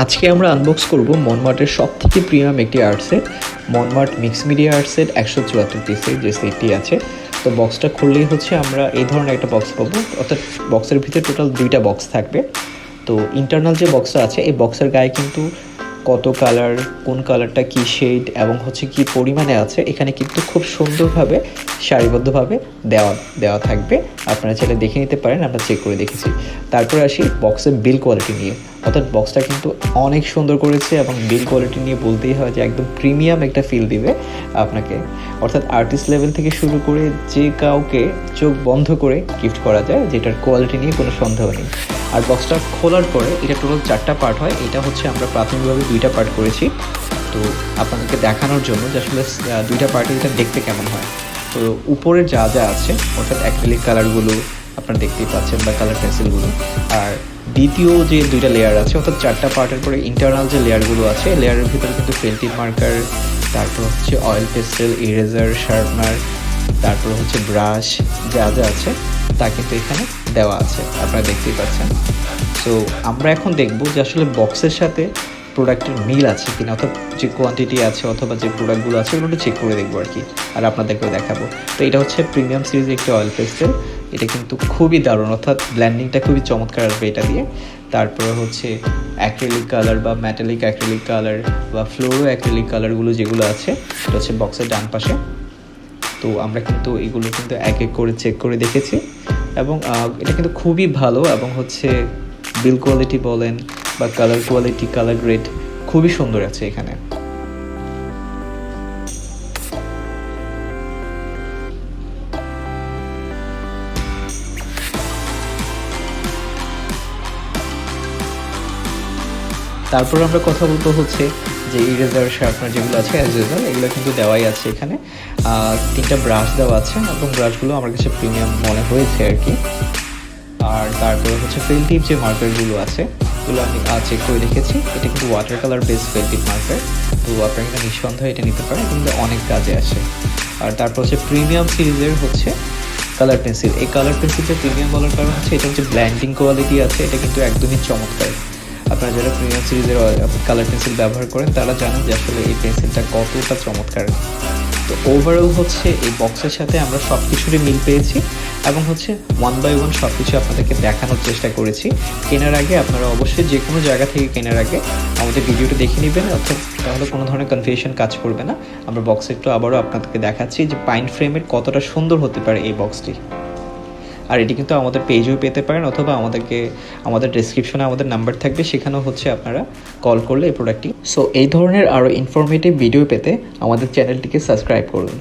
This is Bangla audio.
আজকে আমরা আনবক্স করব মনমার্টের সবথেকে প্রিমিয়াম একটি art set, Mont Marte mix media art set 174 পিসের যে সেটটি আছে। তো বক্সটা খুললেই হচ্ছে আমরা এই ধরনের একটা বক্স পাবো, অর্থাৎ বক্সের ভিতরে টোটাল 2টা বক্স থাকবে। তো ইন্টারনাল যে বক্সটা আছে এই বক্সের গায়ে কিন্তু কত কালার, কোন কালারটা কী শেড এবং হচ্ছে কী পরিমাণে আছে এখানে কিন্তু খুব সুন্দরভাবে সারিবদ্ধভাবে দেওয়া থাকবে। আপনারা চাইলে দেখে নিতে পারেন, আমরা চেক করে দেখেছি। তারপরে আসি বক্সের বিল কোয়ালিটি নিয়ে, অর্থাৎ বক্সটা কিন্তু অনেক সুন্দর করেছে এবং বিল কোয়ালিটি নিয়ে বলতেই হয় যে একদম প্রিমিয়াম একটা ফিল দিবে আপনাকে। অর্থাৎ আর্টিস্ট লেভেল থেকে শুরু করে যে কাউকে চোখ বন্ধ করে গিফট করা যায়, যেটার কোয়ালিটি নিয়ে কোনো সন্দেহ নেই। আর বক্সটা খোলার পরে এটা টোটাল 4টা পার্ট হয়। এটা হচ্ছে আমরা প্রাথমিকভাবে 2টা পার্ট করেছি, তো আপনাদেরকে দেখানোর জন্য যে আসলে 2টা পার্টে এটা দেখতে কেমন হয়। তো উপরে যা যা আছে অর্থাৎ অ্যাক্রিলিক কালারগুলো আপনারা দেখতেই পাচ্ছেন বা কালার পেন্সিলগুলো, আর দ্বিতীয় যে 2টা লেয়ার আছে অর্থাৎ 4টা পার্টের পরে ইন্টারনাল যে লেয়ারগুলো আছে লেয়ারের ভিতরে কিন্তু পেন্টিং মার্কার, তারপর হচ্ছে অয়েল পেস্টেল, ইরেজার, শার্পনার, তারপর হচ্ছে ব্রাশ, যা যা আছে তা কিন্তু এখানে দেওয়া আছে, আপনারা দেখতেই পাচ্ছেন। সো আমরা এখন দেখব যে আসলে বক্সের সাথে প্রোডাক্টের মিল আছে কিনা, অর্থাৎ যে কোয়ান্টিটি আছে অথবা যে প্রোডাক্টগুলো আছে ওগুলো চেক করে দেখবো আর কি, আর আপনাদেরকেও দেখাবো। তো এটা হচ্ছে প্রিমিয়াম সিরিজের একটি অয়েল পেস্টেল, এটা কিন্তু খুবই দারুণ, অর্থাৎ ব্ল্যান্ডিংটা খুবই চমৎকার আসবে এটা দিয়ে। তারপরে হচ্ছে অ্যাক্রিলিক কালার বা ম্যাটালিক অ্যাক্রিলিক কালার বা ফ্লোরো অ্যাক্রিলিক কালারগুলো যেগুলো আছে এটা হচ্ছে বক্সের ডান পাশে। তো আমরা কিন্তু এগুলো কিন্তু এক এক করে চেক করে দেখেছি এবং এটা কিন্তু খুবই ভালো এবং হচ্ছে বিল কোয়ালিটি বলেন বা কালার কোয়ালিটি, কালার গ্রেড খুবই সুন্দর আছে এখানে। তারপর আমরা কথা বলতে হচ্ছে যে ইরেজার, শার্পনার যেগুলো আছে অ্যাজ ইউজুয়াল এগুলো কিন্তু দেওয়াই আছে এখানে। 3টা ব্রাশ দেওয়া আছে এবং ব্রাশগুলো আমার কাছে প্রিমিয়াম মনে হয়েছে আর কি। আর তারপরে হচ্ছে ফেল টিপ যে মার্কারগুলো আছে এগুলো আমি চেক করে দেখেছি, এটা কিন্তু ওয়াটার কালার বেস ফেল টিপ মার্কার। তো আপনারা কিন্তু নিঃসন্দেহে এটা নিতে পারেন, কিন্তু অনেক কাজে আসে। আর তারপর হচ্ছে প্রিমিয়াম সিরিজের হচ্ছে কালার পেন্সিল। এই কালার পেন্সিলটা প্রিমিয়াম বলার কারণ হচ্ছে এটা হচ্ছে ব্ল্যান্ডিং কোয়ালিটি আছে, এটা কিন্তু একদমই চমৎকার। আপনারা যারা প্রিমিয়াম সিরিজের কালার পেন্সিল ব্যবহার করেন তারা জানেন যে আসলে এই পেন্সিলটা কতটা চমৎকার। তো ওভারঅল হচ্ছে এই বক্সের সাথে আমরা সব কিছুরই মিল পেয়েছি এবং হচ্ছে 1 বাই 1 সব কিছু আপনাদেরকে দেখানোর চেষ্টা করেছি। কেনার আগে আপনারা অবশ্যই যে কোনো জায়গা থেকে কেনার আগে আমাদের ভিডিওটা দেখে নেবেন, অর্থাৎ তাহলে কোনো ধরনের কনফিউশন কাজ করবে না। আমরা বক্সে একটু আবারও আপনাদেরকে দেখাচ্ছি যে পাইন ফ্রেমের কতটা সুন্দর হতে পারে এই বক্সটি। আর এটি কিন্তু আমাদের পেজেও পেতে পারেন অথবা আমাদের ডেসক্রিপশনে আমাদের নাম্বার থাকবে, সেখানেও হচ্ছে আপনারা কল করলে এই প্রোডাক্টটি। সো এই ধরনের আরও ইনফরমেটিভ ভিডিও পেতে আমাদের চ্যানেলটিকে সাবস্ক্রাইব করুন।